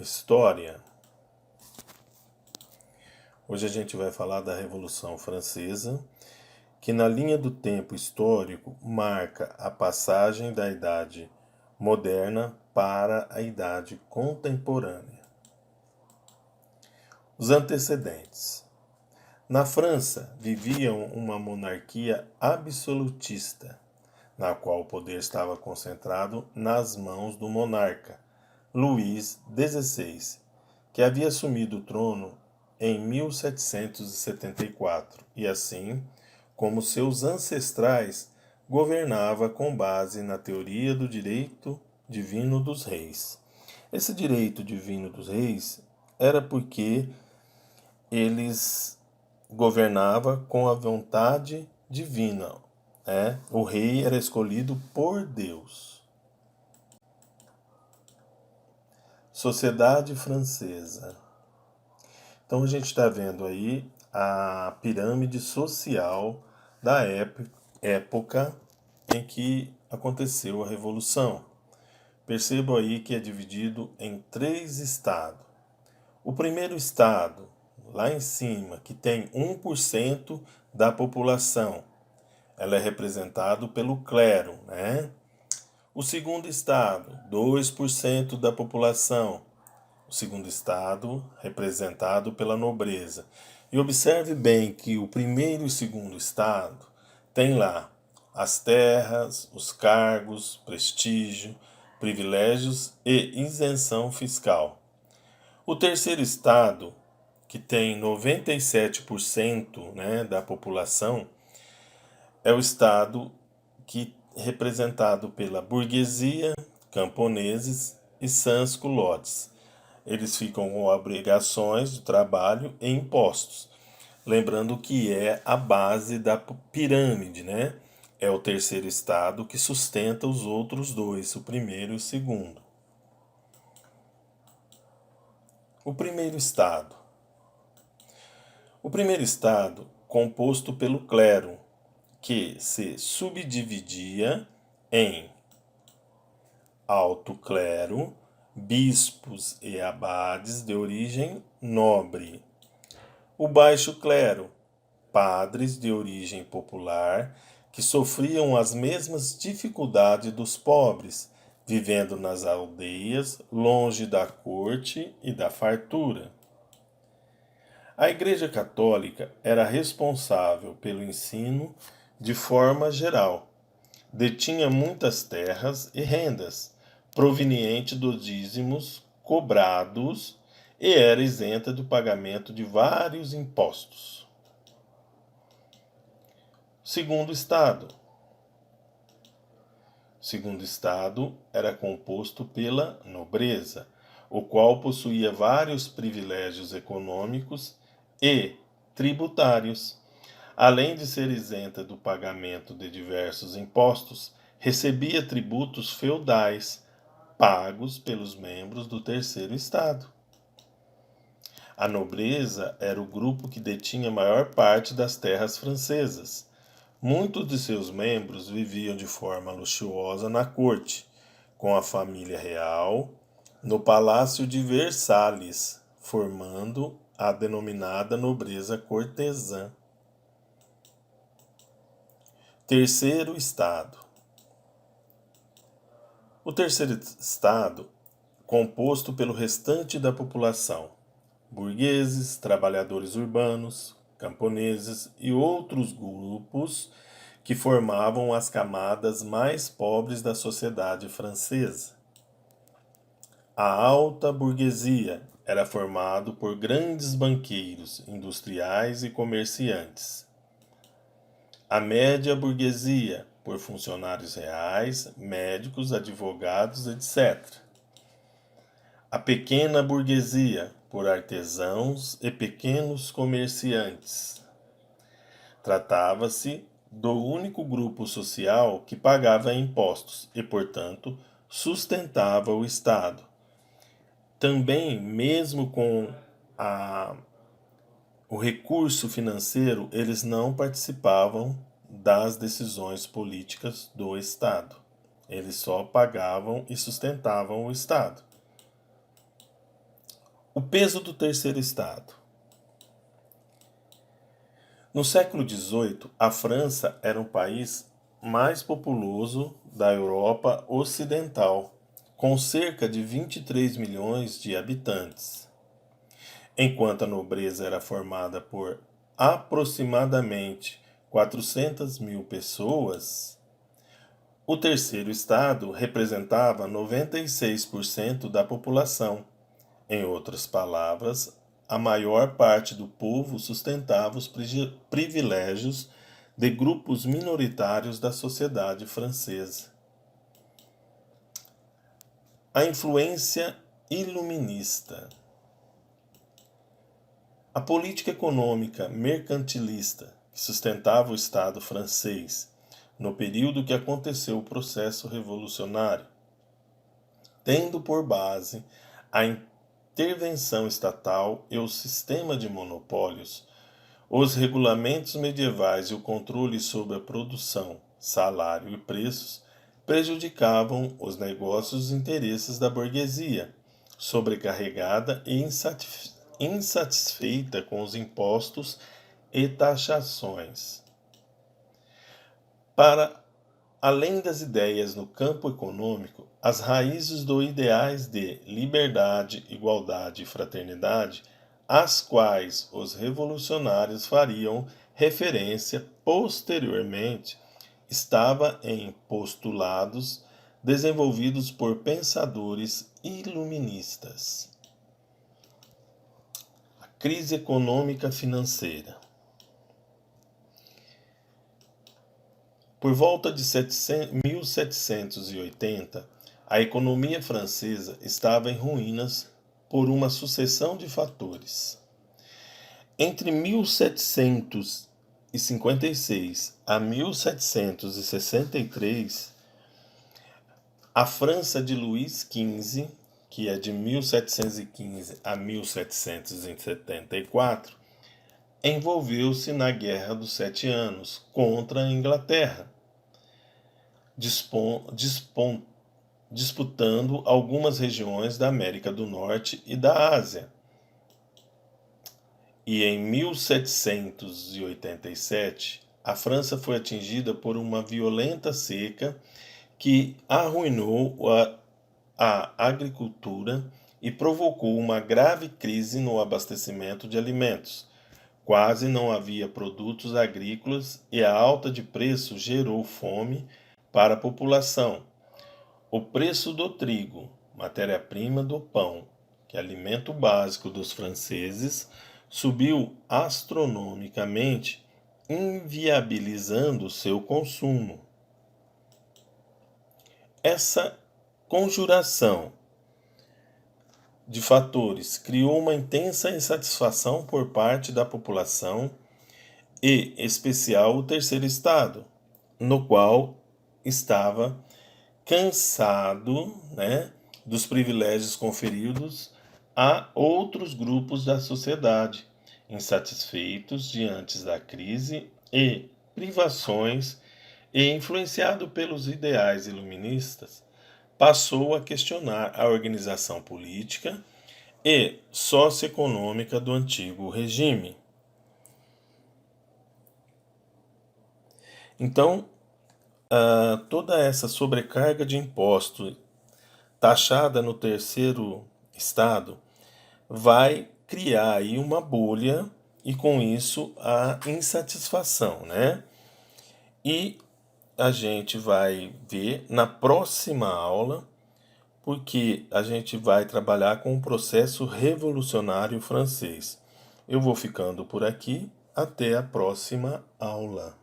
História. Hoje a gente vai falar da Revolução Francesa, que na linha do tempo histórico marca a passagem da Idade Moderna para a Idade Contemporânea. Os antecedentes. Na França viviam uma monarquia absolutista, na qual o poder estava concentrado nas mãos do monarca, Luís XVI, que havia assumido o trono em 1774 e, assim como seus ancestrais, governava com base na teoria do direito divino dos reis. Esse direito divino dos reis era porque eles governavam com a vontade divina. O rei era escolhido por Deus. Sociedade francesa. Então a gente está vendo aí a pirâmide social da época em que aconteceu a Revolução. Percebam aí que é dividido em 3 estados. O primeiro estado, lá em cima, que tem 1% da população, ela é representado pelo clero, né? O segundo estado, 2% da população. O segundo estado, representado pela nobreza. E observe bem que o primeiro e segundo estado tem lá as terras, os cargos, prestígio, privilégios e isenção fiscal. O terceiro estado, que tem 97%, da população, é o estado que representado pela burguesia, camponeses e sans-culottes. Eles ficam com obrigações de trabalho e impostos. Lembrando que é a base da pirâmide, né? É o terceiro estado que sustenta os outros dois, o primeiro e o segundo. O primeiro estado. O primeiro estado, composto pelo clero, que se subdividia em alto clero, bispos e abades de origem nobre. O baixo clero, padres de origem popular, que sofriam as mesmas dificuldades dos pobres, vivendo nas aldeias, longe da corte e da fartura. A Igreja Católica era responsável pelo ensino de forma geral. Detinha muitas terras e rendas, provenientes dos dízimos cobrados, e era isenta do pagamento de vários impostos. Segundo estado. O segundo estado era composto pela nobreza, o qual possuía vários privilégios econômicos e tributários. Além de ser isenta do pagamento de diversos impostos, recebia tributos feudais pagos pelos membros do terceiro estado. A nobreza era o grupo que detinha a maior parte das terras francesas. Muitos de seus membros viviam de forma luxuosa na corte, com a família real, no Palácio de Versalhes, formando a denominada nobreza cortesã. Terceiro estado. O terceiro estado, composto pelo restante da população, burgueses, trabalhadores urbanos, camponeses e outros grupos que formavam as camadas mais pobres da sociedade francesa. A alta burguesia era formado por grandes banqueiros, industriais e comerciantes. A média burguesia, por funcionários reais, médicos, advogados, etc. A pequena burguesia, por artesãos e pequenos comerciantes. Tratava-se do único grupo social que pagava impostos e, portanto, sustentava o Estado. Também, mesmo com o recurso financeiro, eles não participavam das decisões políticas do Estado. Eles só pagavam e sustentavam o Estado. O peso do terceiro estado. No século XVIII, a França era o país mais populoso da Europa Ocidental, com cerca de 23 milhões de habitantes. Enquanto a nobreza era formada por aproximadamente 400 mil pessoas, o terceiro estado representava 96% da população. Em outras palavras, a maior parte do povo sustentava os privilégios de grupos minoritários da sociedade francesa. A influência iluminista. A política econômica mercantilista que sustentava o Estado francês no período que aconteceu o processo revolucionário, tendo por base a intervenção estatal e o sistema de monopólios, os regulamentos medievais e o controle sobre a produção, salário e preços prejudicavam os negócios e interesses da burguesia, sobrecarregada e insatisfeita com os impostos e taxações. Para além das ideias no campo econômico, as raízes dos ideais de liberdade, igualdade e fraternidade, às quais os revolucionários fariam referência posteriormente, estava em postulados desenvolvidos por pensadores iluministas. A crise econômica financeira. Por volta de 1780, a economia francesa estava em ruínas por uma sucessão de fatores. Entre 1756 a 1763, a França de Luís XV, que é de 1715 a 1774, envolveu-se na Guerra dos 7 Anos contra a Inglaterra, disputando algumas regiões da América do Norte e da Ásia. E em 1787, a França foi atingida por uma violenta seca que arruinou a agricultura e provocou uma grave crise no abastecimento de alimentos. Quase não havia produtos agrícolas e a alta de preço gerou fome para a população. O preço do trigo, matéria-prima do pão, que é alimento básico dos franceses, subiu astronomicamente, inviabilizando seu consumo. Essa conjuração de fatores criou uma intensa insatisfação por parte da população e, em especial, o terceiro estado, no qual estava cansado, dos privilégios conferidos a outros grupos da sociedade, insatisfeitos diante da crise e privações, e influenciado pelos ideais iluministas, passou a questionar a organização política e socioeconômica do antigo regime. Então, toda essa sobrecarga de impostos taxada no terceiro estado vai criar aí uma bolha e com isso a insatisfação, E a gente vai ver na próxima aula, porque a gente vai trabalhar com o processo revolucionário francês. Eu vou ficando por aqui, até a próxima aula.